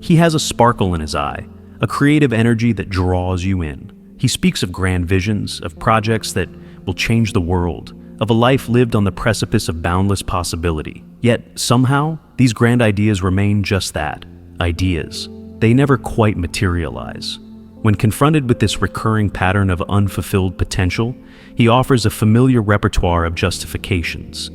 He has a sparkle in his eye, a creative energy that draws you in. He speaks of grand visions, of projects that will change the world, of a life lived on the precipice of boundless possibility. Yet, somehow, these grand ideas remain just that, ideas. They never quite materialize. When confronted with this recurring pattern of unfulfilled potential, he offers a familiar repertoire of justifications.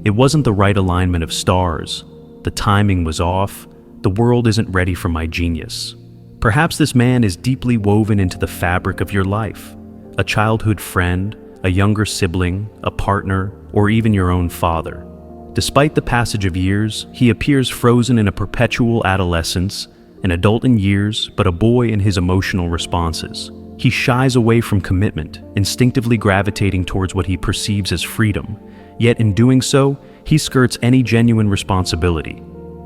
It wasn't the right alignment of stars. The timing was off. The world isn't ready for my genius. Perhaps this man is deeply woven into the fabric of your life. A childhood friend, a younger sibling, a partner, or even your own father. Despite the passage of years, he appears frozen in a perpetual adolescence, an adult in years, but a boy in his emotional responses. He shies away from commitment, instinctively gravitating towards what he perceives as freedom. Yet in doing so, he skirts any genuine responsibility.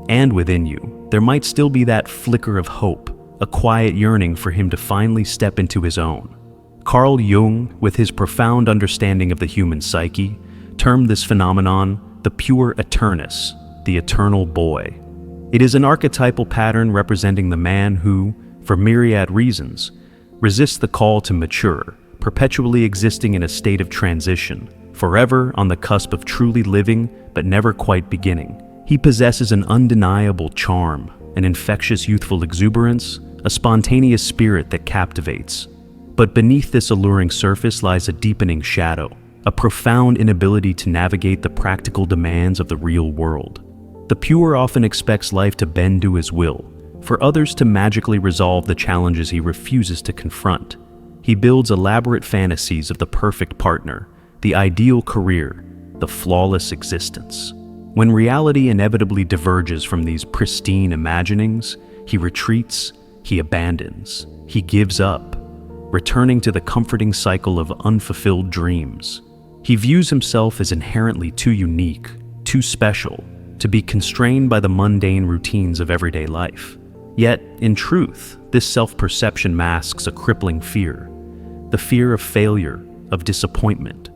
And within you, there might still be that flicker of hope, a quiet yearning for him to finally step into his own. Carl Jung, with his profound understanding of the human psyche, termed this phenomenon the Puer Aeternus, the eternal boy. It is an archetypal pattern representing the man who, for myriad reasons, resists the call to mature, perpetually existing in a state of transition, forever on the cusp of truly living but never quite beginning. He possesses an undeniable charm, an infectious youthful exuberance, a spontaneous spirit that captivates. But beneath this alluring surface lies a deepening shadow, a profound inability to navigate the practical demands of the real world. The pure often expects life to bend to his will, for others to magically resolve the challenges he refuses to confront. He builds elaborate fantasies of the perfect partner, the ideal career, the flawless existence. When reality inevitably diverges from these pristine imaginings, he retreats, he abandons, he gives up, returning to the comforting cycle of unfulfilled dreams. He views himself as inherently too unique, too special, to be constrained by the mundane routines of everyday life. Yet, in truth, this self-perception masks a crippling fear. The fear of failure, of disappointment,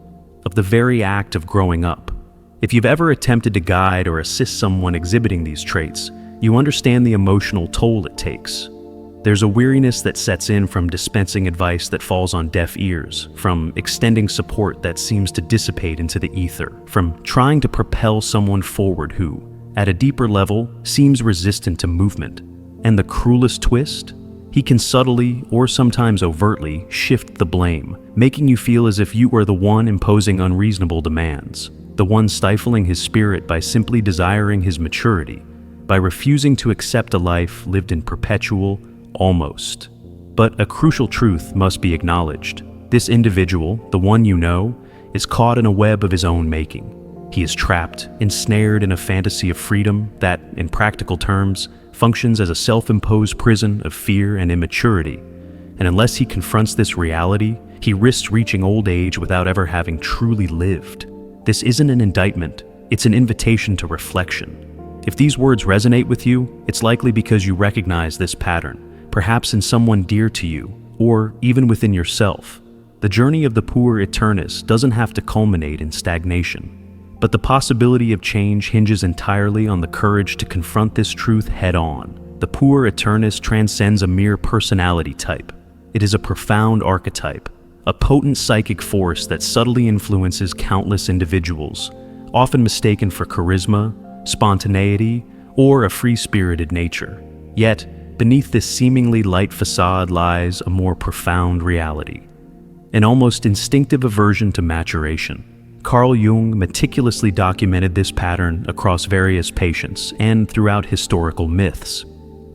of the very act of growing up. If you've ever attempted to guide or assist someone exhibiting these traits, you understand the emotional toll it takes. There's a weariness that sets in from dispensing advice that falls on deaf ears, from extending support that seems to dissipate into the ether, from trying to propel someone forward who, at a deeper level, seems resistant to movement. And the cruelest twist? He can subtly, or sometimes overtly, shift the blame, making you feel as if you were the one imposing unreasonable demands, the one stifling his spirit by simply desiring his maturity, by refusing to accept a life lived in perpetual, almost. But a crucial truth must be acknowledged. This individual, the one you know, is caught in a web of his own making. He is trapped, ensnared in a fantasy of freedom that, in practical terms, functions as a self-imposed prison of fear and immaturity. And unless he confronts this reality, he risks reaching old age without ever having truly lived. This isn't an indictment, it's an invitation to reflection. If these words resonate with you, it's likely because you recognize this pattern, perhaps in someone dear to you, or even within yourself. The journey of the Puer Aeternus doesn't have to culminate in stagnation, but the possibility of change hinges entirely on the courage to confront this truth head-on. The Puer Aeternus transcends a mere personality type. It is a profound archetype, a potent psychic force that subtly influences countless individuals, often mistaken for charisma, spontaneity, or a free-spirited nature. Yet, beneath this seemingly light facade lies a more profound reality, an almost instinctive aversion to maturation. Carl Jung meticulously documented this pattern across various patients and throughout historical myths.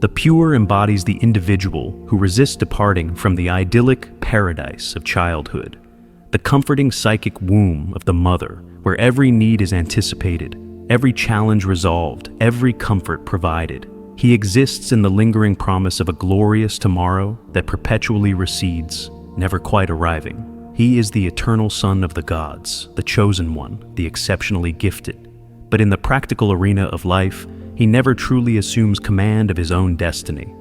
The pure embodies the individual who resists departing from the idyllic paradise of childhood, the comforting psychic womb of the mother, where every need is anticipated, every challenge resolved, every comfort provided. He exists in the lingering promise of a glorious tomorrow that perpetually recedes, never quite arriving. He is the eternal son of the gods, the chosen one, the exceptionally gifted. But in the practical arena of life, he never truly assumes command of his own destiny.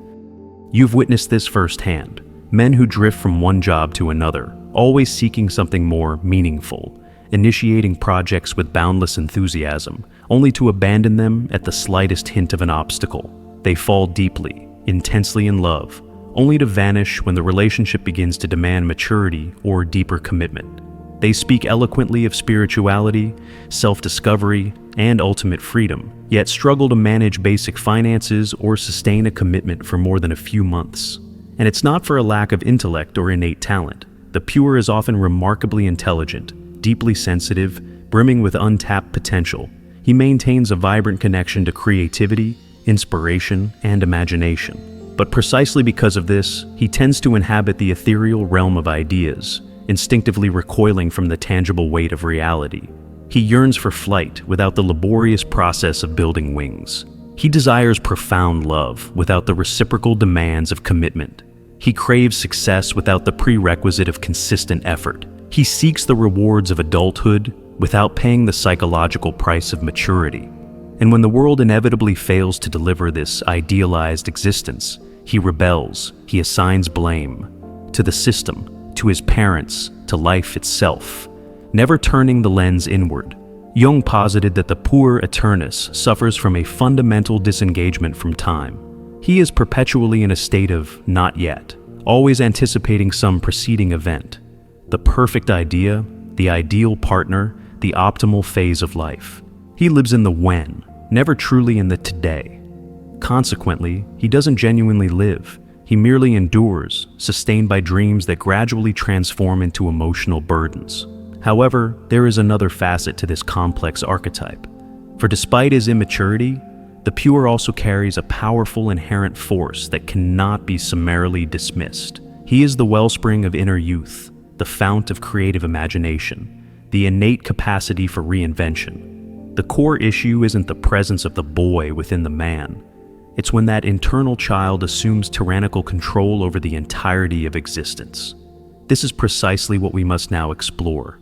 You've witnessed this firsthand. Men who drift from one job to another, always seeking something more meaningful, initiating projects with boundless enthusiasm, only to abandon them at the slightest hint of an obstacle. They fall deeply, intensely in love, only to vanish when the relationship begins to demand maturity or deeper commitment. They speak eloquently of spirituality, self-discovery, and ultimate freedom, yet struggle to manage basic finances or sustain a commitment for more than a few months. And it's not for a lack of intellect or innate talent. The Puer is often remarkably intelligent, deeply sensitive, brimming with untapped potential. He maintains a vibrant connection to creativity, inspiration, and imagination. But precisely because of this, he tends to inhabit the ethereal realm of ideas, instinctively recoiling from the tangible weight of reality. He yearns for flight without the laborious process of building wings. He desires profound love without the reciprocal demands of commitment. He craves success without the prerequisite of consistent effort. He seeks the rewards of adulthood without paying the psychological price of maturity. And when the world inevitably fails to deliver this idealized existence, he rebels, he assigns blame to the system, to his parents, to life itself, never turning the lens inward. Jung posited that the Puer Aeternus suffers from a fundamental disengagement from time. He is perpetually in a state of not yet, always anticipating some preceding event, the perfect idea, the ideal partner, the optimal phase of life. He lives in the when, never truly in the today. Consequently, he doesn't genuinely live. He merely endures, sustained by dreams that gradually transform into emotional burdens. However, there is another facet to this complex archetype. For despite his immaturity, the Puer also carries a powerful inherent force that cannot be summarily dismissed. He is the wellspring of inner youth, the fount of creative imagination, the innate capacity for reinvention. The core issue isn't the presence of the boy within the man. It's when that internal child assumes tyrannical control over the entirety of existence. This is precisely what we must now explore.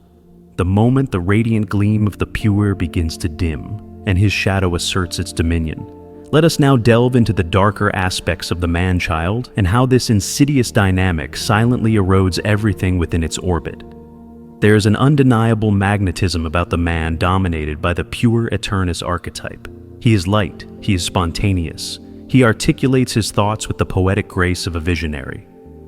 The moment the radiant gleam of the Puer begins to dim, and his shadow asserts its dominion, let us now delve into the darker aspects of the man-child and how this insidious dynamic silently erodes everything within its orbit. There is an undeniable magnetism about the man dominated by the Puer Aeternus archetype. He is light, he is spontaneous, he articulates his thoughts with the poetic grace of a visionary,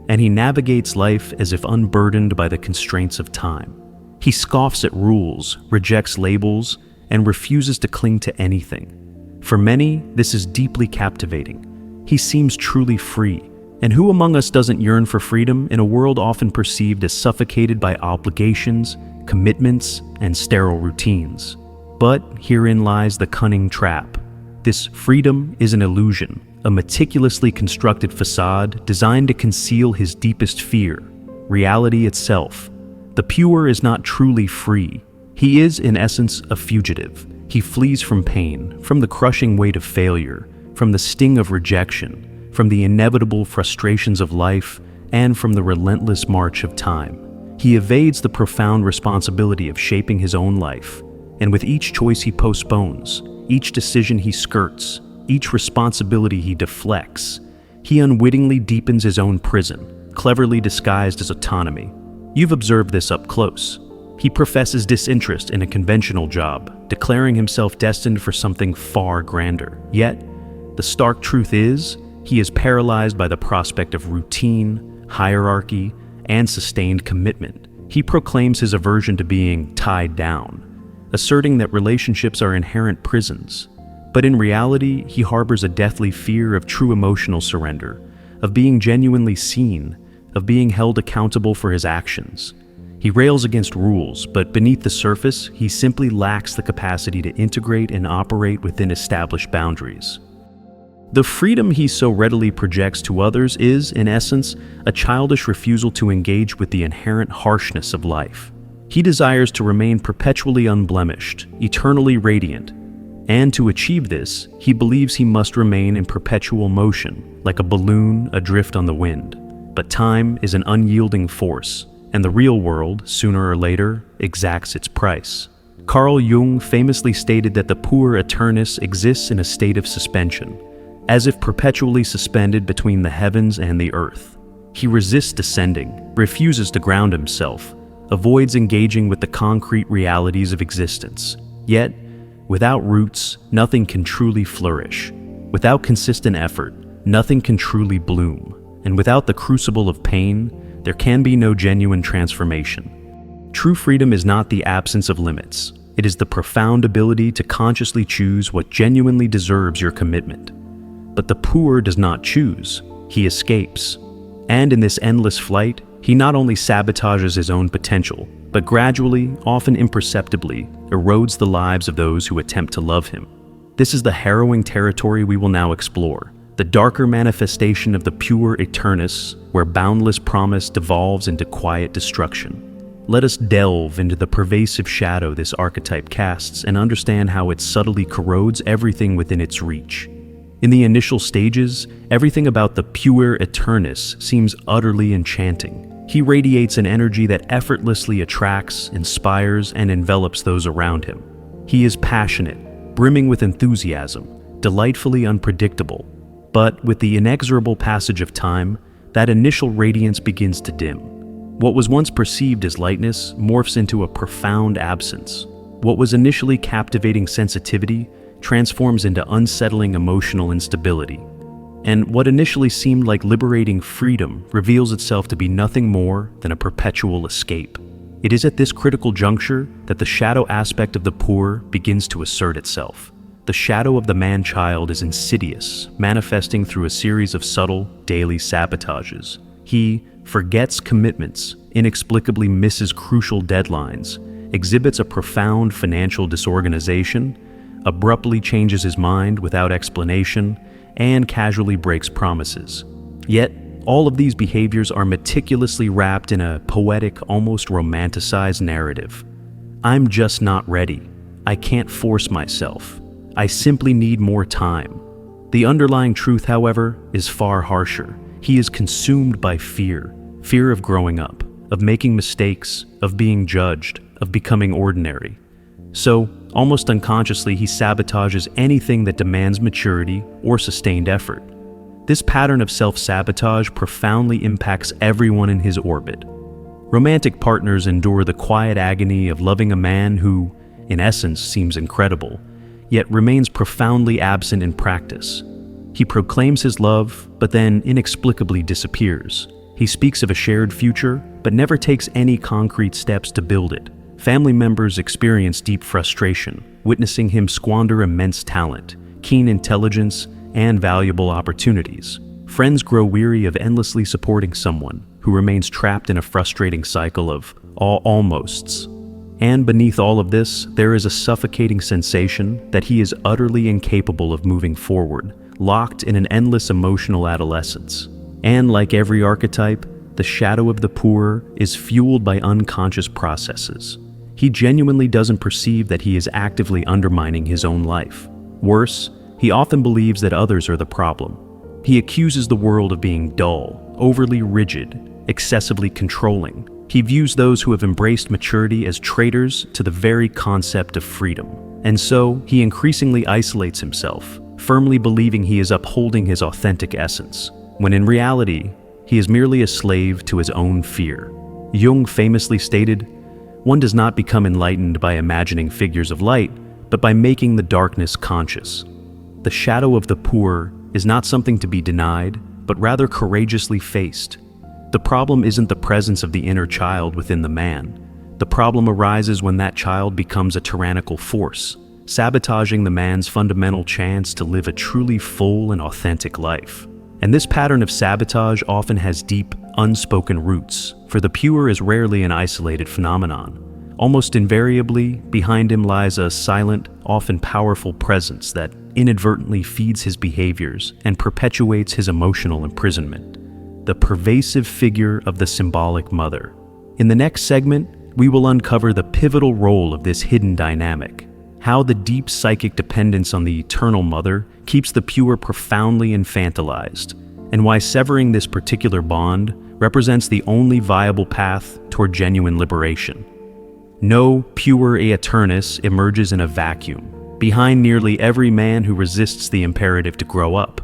and he navigates life as if unburdened by the constraints of time. He scoffs at rules, rejects labels, and refuses to cling to anything. For many, this is deeply captivating. He seems truly free, and who among us doesn't yearn for freedom in a world often perceived as suffocated by obligations, commitments, and sterile routines? But herein lies the cunning trap. This freedom is an illusion, a meticulously constructed facade designed to conceal his deepest fear, reality itself. The Puer is not truly free. He is, in essence, a fugitive. He flees from pain, from the crushing weight of failure, from the sting of rejection, from the inevitable frustrations of life, and from the relentless march of time. He evades the profound responsibility of shaping his own life, and with each choice he postpones, each decision he skirts, each responsibility he deflects, he unwittingly deepens his own prison, cleverly disguised as autonomy. You've observed this up close. He professes disinterest in a conventional job, declaring himself destined for something far grander. Yet, the stark truth is, he is paralyzed by the prospect of routine, hierarchy, and sustained commitment. He proclaims his aversion to being tied down, asserting that relationships are inherent prisons. But in reality, he harbors a deathly fear of true emotional surrender, of being genuinely seen, of being held accountable for his actions. He rails against rules, but beneath the surface, he simply lacks the capacity to integrate and operate within established boundaries. The freedom he so readily projects to others is, in essence, a childish refusal to engage with the inherent harshness of life. He desires to remain perpetually unblemished, eternally radiant, and to achieve this, he believes he must remain in perpetual motion, like a balloon adrift on the wind. But time is an unyielding force, and the real world, sooner or later, exacts its price. Carl Jung famously stated that the Puer Aeternus exists in a state of suspension, as if perpetually suspended between the heavens and the earth. He resists descending, refuses to ground himself, avoids engaging with the concrete realities of existence. Yet, without roots, nothing can truly flourish. Without consistent effort, nothing can truly bloom, and without the crucible of pain, there can be no genuine transformation. True freedom is not the absence of limits. It is the profound ability to consciously choose what genuinely deserves your commitment. But the Puer does not choose, he escapes. And in this endless flight, he not only sabotages his own potential, but gradually, often imperceptibly, erodes the lives of those who attempt to love him. This is the harrowing territory we will now explore, the darker manifestation of the Puer Aeternus, where boundless promise devolves into quiet destruction. Let us delve into the pervasive shadow this archetype casts and understand how it subtly corrodes everything within its reach. In the initial stages, everything about the Puer Aeternus seems utterly enchanting. He radiates an energy that effortlessly attracts, inspires, and envelops those around him. He is passionate, brimming with enthusiasm, delightfully unpredictable. But with the inexorable passage of time, that initial radiance begins to dim. What was once perceived as lightness morphs into a profound absence. What was initially captivating sensitivity transforms into unsettling emotional instability. And what initially seemed like liberating freedom reveals itself to be nothing more than a perpetual escape. It is at this critical juncture that the shadow aspect of the Puer begins to assert itself. The shadow of the man-child is insidious, manifesting through a series of subtle, daily sabotages. He forgets commitments, inexplicably misses crucial deadlines, exhibits a profound financial disorganization, abruptly changes his mind without explanation, and casually breaks promises. Yet, all of these behaviors are meticulously wrapped in a poetic, almost romanticized narrative. I'm just not ready. I can't force myself. I simply need more time. The underlying truth, however, is far harsher. He is consumed by fear. Fear of growing up, of making mistakes, of being judged, of becoming ordinary. So, almost unconsciously, he sabotages anything that demands maturity or sustained effort. This pattern of self-sabotage profoundly impacts everyone in his orbit. Romantic partners endure the quiet agony of loving a man who, in essence, seems incredible, yet remains profoundly absent in practice. He proclaims his love, but then inexplicably disappears. He speaks of a shared future, but never takes any concrete steps to build it. Family members experience deep frustration, witnessing him squander immense talent, keen intelligence, and valuable opportunities. Friends grow weary of endlessly supporting someone who remains trapped in a frustrating cycle of almosts. And beneath all of this, there is a suffocating sensation that he is utterly incapable of moving forward, locked in an endless emotional adolescence. And like every archetype, the shadow of the Puer is fueled by unconscious processes. He genuinely doesn't perceive that he is actively undermining his own life. Worse, he often believes that others are the problem. He accuses the world of being dull, overly rigid, excessively controlling. He views those who have embraced maturity as traitors to the very concept of freedom. And so, he increasingly isolates himself, firmly believing he is upholding his authentic essence, when in reality, he is merely a slave to his own fear. Jung famously stated, "One does not become enlightened by imagining figures of light, but by making the darkness conscious." The shadow of the Puer is not something to be denied, but rather courageously faced. The problem isn't the presence of the inner child within the man. The problem arises when that child becomes a tyrannical force, sabotaging the man's fundamental chance to live a truly full and authentic life. And this pattern of sabotage often has deep, unspoken roots, for the Puer is rarely an isolated phenomenon. Almost invariably, behind him lies a silent, often powerful presence that inadvertently feeds his behaviors and perpetuates his emotional imprisonment. The pervasive figure of the symbolic mother. In the next segment, we will uncover the pivotal role of this hidden dynamic, how the deep psychic dependence on the eternal mother keeps the Puer profoundly infantilized, and why severing this particular bond represents the only viable path toward genuine liberation. No Puer Aeternus emerges in a vacuum. Behind nearly every man who resists the imperative to grow up,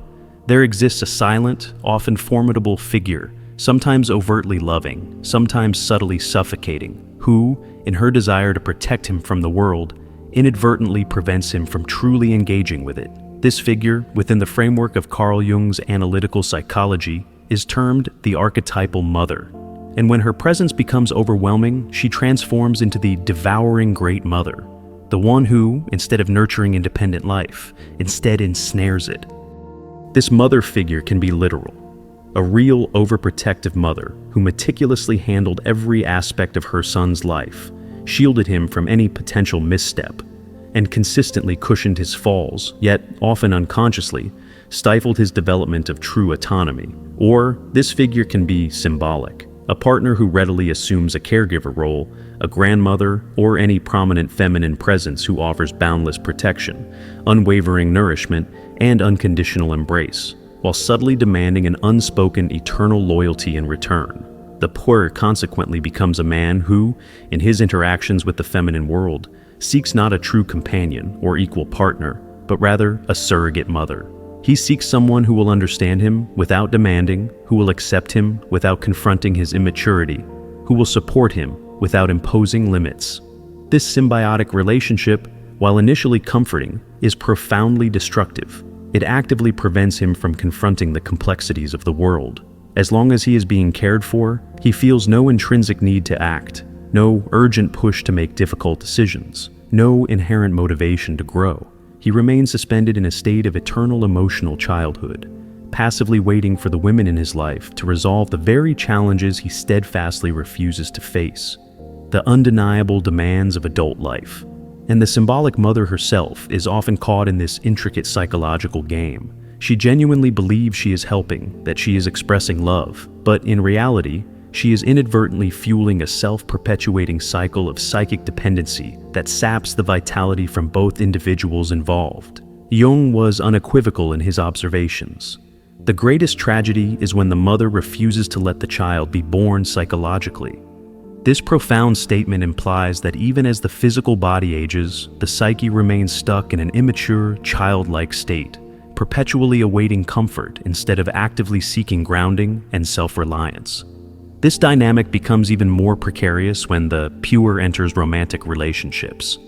there exists a silent, often formidable figure, sometimes overtly loving, sometimes subtly suffocating, who, in her desire to protect him from the world, inadvertently prevents him from truly engaging with it. This figure, within the framework of Carl Jung's analytical psychology, is termed the archetypal mother. And when her presence becomes overwhelming, she transforms into the devouring great mother, the one who, instead of nurturing independent life, instead ensnares it. This mother figure can be literal, a real overprotective mother who meticulously handled every aspect of her son's life, shielded him from any potential misstep, and consistently cushioned his falls, yet often unconsciously, stifled his development of true autonomy. Or this figure can be symbolic, a partner who readily assumes a caregiver role, a grandmother, or any prominent feminine presence who offers boundless protection, unwavering nourishment, and unconditional embrace, while subtly demanding an unspoken eternal loyalty in return. The Puer consequently becomes a man who, in his interactions with the feminine world, seeks not a true companion or equal partner, but rather a surrogate mother. He seeks someone who will understand him without demanding, who will accept him without confronting his immaturity, who will support him without imposing limits. This symbiotic relationship, while initially comforting, is profoundly destructive. It actively prevents him from confronting the complexities of the world. As long as he is being cared for, he feels no intrinsic need to act, no urgent push to make difficult decisions, no inherent motivation to grow. He remains suspended in a state of eternal emotional childhood, passively waiting for the women in his life to resolve the very challenges he steadfastly refuses to face, the undeniable demands of adult life. And the symbolic mother herself is often caught in this intricate psychological game. She genuinely believes she is helping, that she is expressing love, but in reality, she is inadvertently fueling a self-perpetuating cycle of psychic dependency that saps the vitality from both individuals involved. Jung was unequivocal in his observations. The greatest tragedy is when the mother refuses to let the child be born psychologically. This profound statement implies that even as the physical body ages, the psyche remains stuck in an immature, childlike state, perpetually awaiting comfort instead of actively seeking grounding and self-reliance. This dynamic becomes even more precarious when the Puer enters romantic relationships.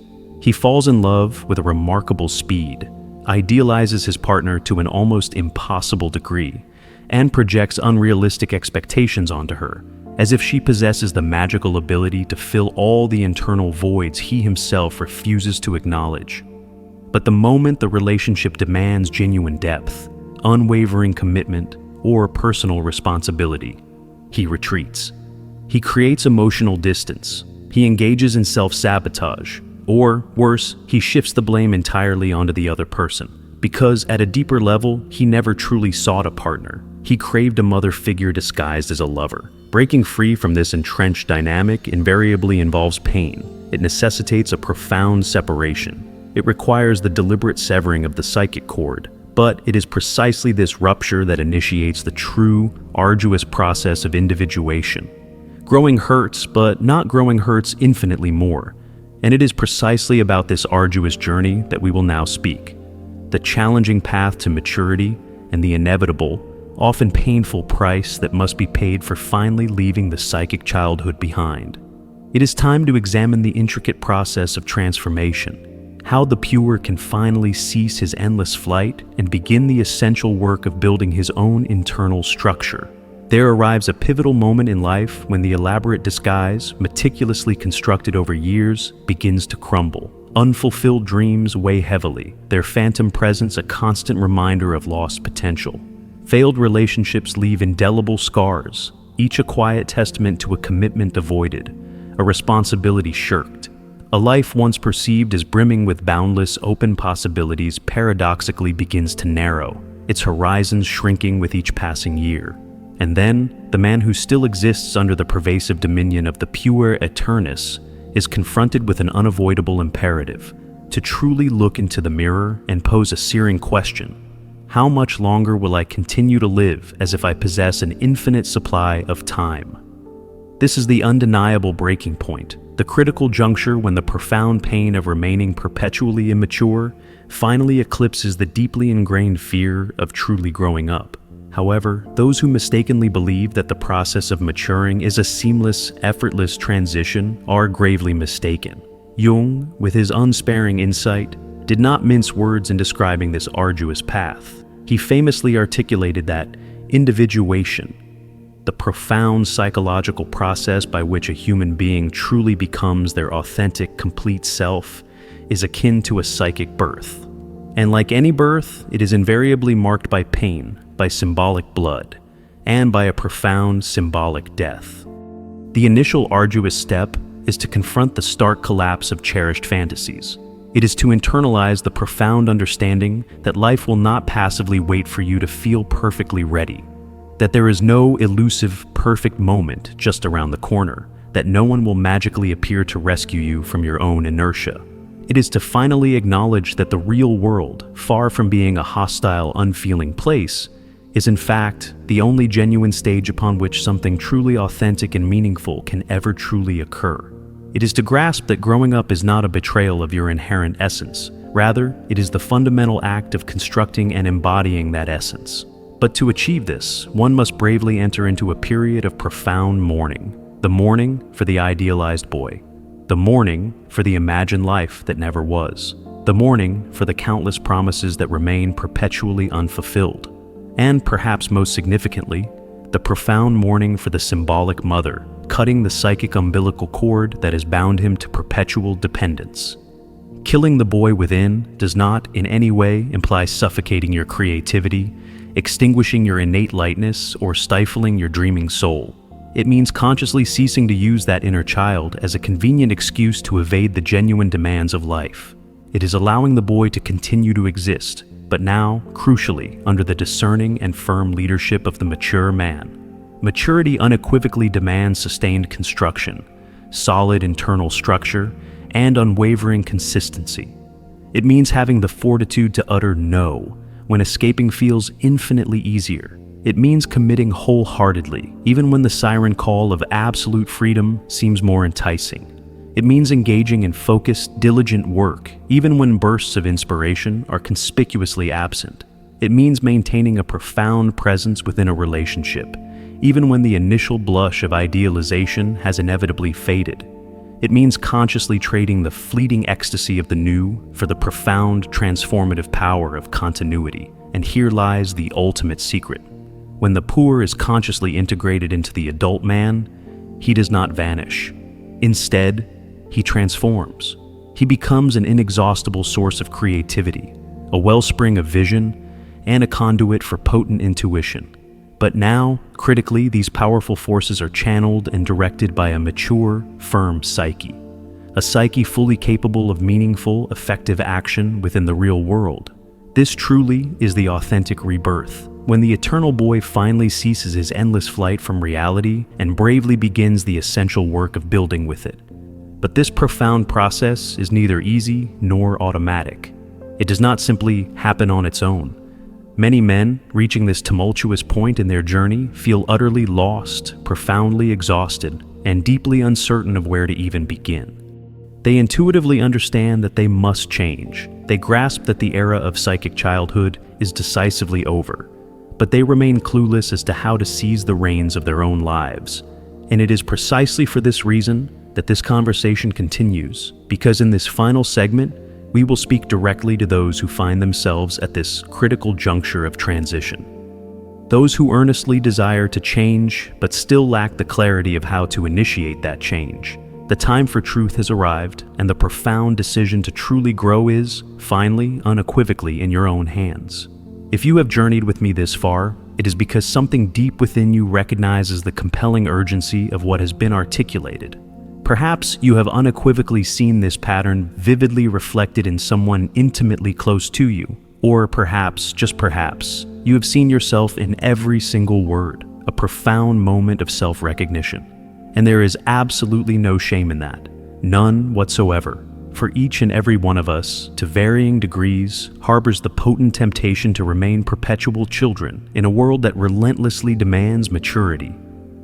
He falls in love with a remarkable speed, idealizes his partner to an almost impossible degree, and projects unrealistic expectations onto her, as if she possesses the magical ability to fill all the internal voids he himself refuses to acknowledge. But the moment the relationship demands genuine depth, unwavering commitment, or personal responsibility, he retreats. He creates emotional distance. He engages in self-sabotage, or worse, he shifts the blame entirely onto the other person. Because at a deeper level, he never truly sought a partner. He craved a mother figure disguised as a lover. Breaking free from this entrenched dynamic invariably involves pain. It necessitates a profound separation. It requires the deliberate severing of the psychic cord. But it is precisely this rupture that initiates the true, arduous process of individuation. Growing hurts, but not growing hurts infinitely more. And it is precisely about this arduous journey that we will now speak. The challenging path to maturity and the inevitable, often painful price that must be paid for finally leaving the psychic childhood behind. It is time to examine the intricate process of transformation, how the Puer can finally cease his endless flight and begin the essential work of building his own internal structure. There arrives a pivotal moment in life when the elaborate disguise, meticulously constructed over years, begins to crumble. Unfulfilled dreams weigh heavily, their phantom presence a constant reminder of lost potential. Failed relationships leave indelible scars, each a quiet testament to a commitment avoided, a responsibility shirked. A life once perceived as brimming with boundless, open possibilities paradoxically begins to narrow, its horizons shrinking with each passing year. And then, the man who still exists under the pervasive dominion of the Puer Aeternus is confronted with an unavoidable imperative: to truly look into the mirror and pose a searing question. How much longer will I continue to live as if I possess an infinite supply of time? This is the undeniable breaking point, the critical juncture when the profound pain of remaining perpetually immature finally eclipses the deeply ingrained fear of truly growing up. However, those who mistakenly believe that the process of maturing is a seamless, effortless transition are gravely mistaken. Jung, with his unsparing insight, did not mince words in describing this arduous path. He famously articulated that individuation, the profound psychological process by which a human being truly becomes their authentic, complete self, is akin to a psychic birth. And like any birth, it is invariably marked by pain, by symbolic blood, and by a profound symbolic death. The initial arduous step is to confront the stark collapse of cherished fantasies. It is to internalize the profound understanding that life will not passively wait for you to feel perfectly ready, that there is no elusive, perfect moment just around the corner, that no one will magically appear to rescue you from your own inertia. It is to finally acknowledge that the real world, far from being a hostile, unfeeling place, is in fact the only genuine stage upon which something truly authentic and meaningful can ever truly occur. It is to grasp that growing up is not a betrayal of your inherent essence. Rather, it is the fundamental act of constructing and embodying that essence. But to achieve this, one must bravely enter into a period of profound mourning. The mourning for the idealized boy. The mourning for the imagined life that never was. The mourning for the countless promises that remain perpetually unfulfilled. And perhaps most significantly, the profound mourning for the symbolic mother, cutting the psychic umbilical cord that has bound him to perpetual dependence. Killing the boy within does not in any way imply suffocating your creativity, extinguishing your innate lightness, or stifling your dreaming soul. It means consciously ceasing to use that inner child as a convenient excuse to evade the genuine demands of life. It is allowing the boy to continue to exist, but now, crucially, under the discerning and firm leadership of the mature man. Maturity unequivocally demands sustained construction, solid internal structure, and unwavering consistency. It means having the fortitude to utter no when escaping feels infinitely easier. It means committing wholeheartedly, even when the siren call of absolute freedom seems more enticing. It means engaging in focused, diligent work, even when bursts of inspiration are conspicuously absent. It means maintaining a profound presence within a relationship, even when the initial blush of idealization has inevitably faded. It means consciously trading the fleeting ecstasy of the new for the profound, transformative power of continuity. And here lies the ultimate secret. When the Puer is consciously integrated into the adult man, he does not vanish. Instead, he transforms. He becomes an inexhaustible source of creativity, a wellspring of vision, and a conduit for potent intuition. But now, critically, these powerful forces are channeled and directed by a mature, firm psyche. A psyche fully capable of meaningful, effective action within the real world. This truly is the authentic rebirth, when the eternal boy finally ceases his endless flight from reality and bravely begins the essential work of building with it. But this profound process is neither easy nor automatic. It does not simply happen on its own. Many men, reaching this tumultuous point in their journey, feel utterly lost, profoundly exhausted, and deeply uncertain of where to even begin. They intuitively understand that they must change. They grasp that the era of psychic childhood is decisively over, but they remain clueless as to how to seize the reins of their own lives. And it is precisely for this reason that this conversation continues, because in this final segment, we will speak directly to those who find themselves at this critical juncture of transition. Those who earnestly desire to change, but still lack the clarity of how to initiate that change. The time for truth has arrived, and the profound decision to truly grow is, finally, unequivocally in your own hands. If you have journeyed with me this far, it is because something deep within you recognizes the compelling urgency of what has been articulated. Perhaps you have unequivocally seen this pattern vividly reflected in someone intimately close to you, or perhaps, just perhaps, you have seen yourself in every single word, a profound moment of self-recognition. And there is absolutely no shame in that, none whatsoever. For each and every one of us, to varying degrees, harbors the potent temptation to remain perpetual children in a world that relentlessly demands maturity.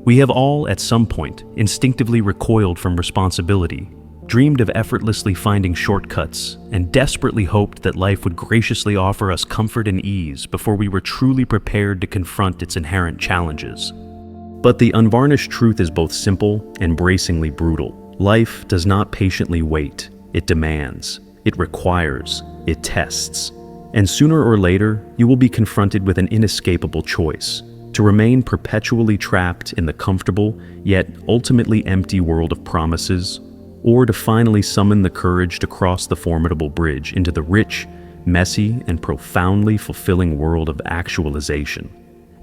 We have all, at some point, instinctively recoiled from responsibility, dreamed of effortlessly finding shortcuts, and desperately hoped that life would graciously offer us comfort and ease before we were truly prepared to confront its inherent challenges. But the unvarnished truth is both simple and bracingly brutal. Life does not patiently wait. It demands. It requires. it tests. And sooner or later, you will be confronted with an inescapable choice: to remain perpetually trapped in the comfortable, yet ultimately empty world of promises, or to finally summon the courage to cross the formidable bridge into the rich, messy, and profoundly fulfilling world of actualization.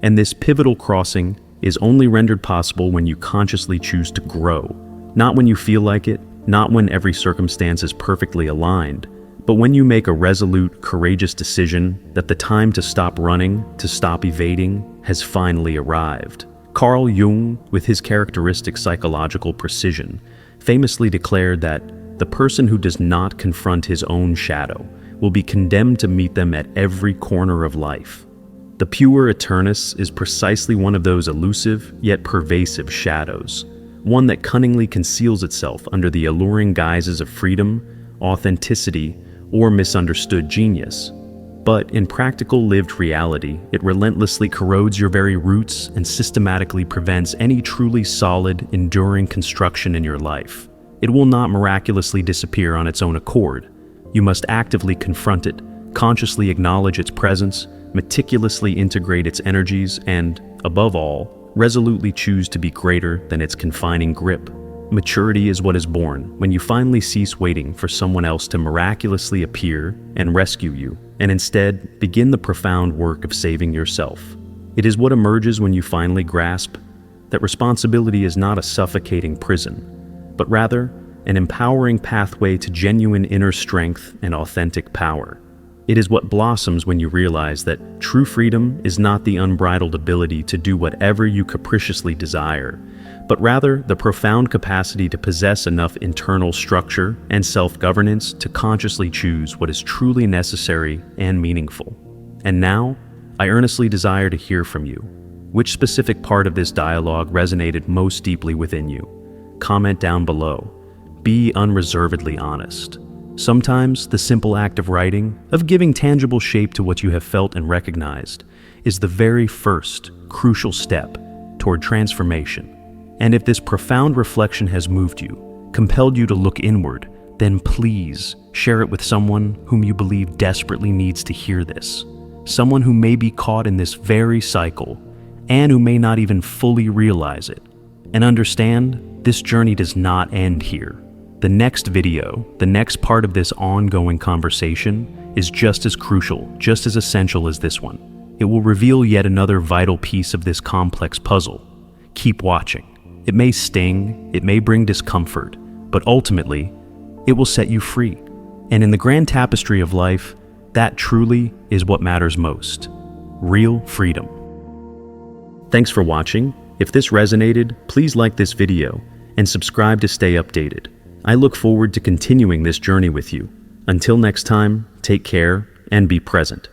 And this pivotal crossing is only rendered possible when you consciously choose to grow, not when you feel like it, not when every circumstance is perfectly aligned, but when you make a resolute, courageous decision that the time to stop running, to stop evading, has finally arrived. Carl Jung, with his characteristic psychological precision, famously declared that the person who does not confront his own shadow will be condemned to meet them at every corner of life. The Puer Aeternus is precisely one of those elusive yet pervasive shadows, one that cunningly conceals itself under the alluring guises of freedom, authenticity, or misunderstood genius. But in practical lived reality, it relentlessly corrodes your very roots and systematically prevents any truly solid, enduring construction in your life. It will not miraculously disappear on its own accord. You must actively confront it, consciously acknowledge its presence, meticulously integrate its energies, and, above all, resolutely choose to be greater than its confining grip. Maturity is what is born when you finally cease waiting for someone else to miraculously appear and rescue you, and instead begin the profound work of saving yourself. It is what emerges when you finally grasp that responsibility is not a suffocating prison, but rather an empowering pathway to genuine inner strength and authentic power. It is what blossoms when you realize that true freedom is not the unbridled ability to do whatever you capriciously desire, but rather the profound capacity to possess enough internal structure and self-governance to consciously choose what is truly necessary and meaningful. And now, I earnestly desire to hear from you. Which specific part of this dialogue resonated most deeply within you? Comment down below. Be unreservedly honest. Sometimes the simple act of writing, of giving tangible shape to what you have felt and recognized, is the very first, crucial step toward transformation. And if this profound reflection has moved you, compelled you to look inward, then please share it with someone whom you believe desperately needs to hear this. Someone who may be caught in this very cycle, and who may not even fully realize it. And understand, this journey does not end here. The next video, the next part of this ongoing conversation, is just as crucial, just as essential as this one. It will reveal yet another vital piece of this complex puzzle. Keep watching. It may sting, it may bring discomfort, but ultimately, it will set you free. And in the grand tapestry of life, that truly is what matters most. Real freedom. Thanks for watching. If this resonated, please like this video and subscribe to stay updated. I look forward to continuing this journey with you. Until next time, take care and be present.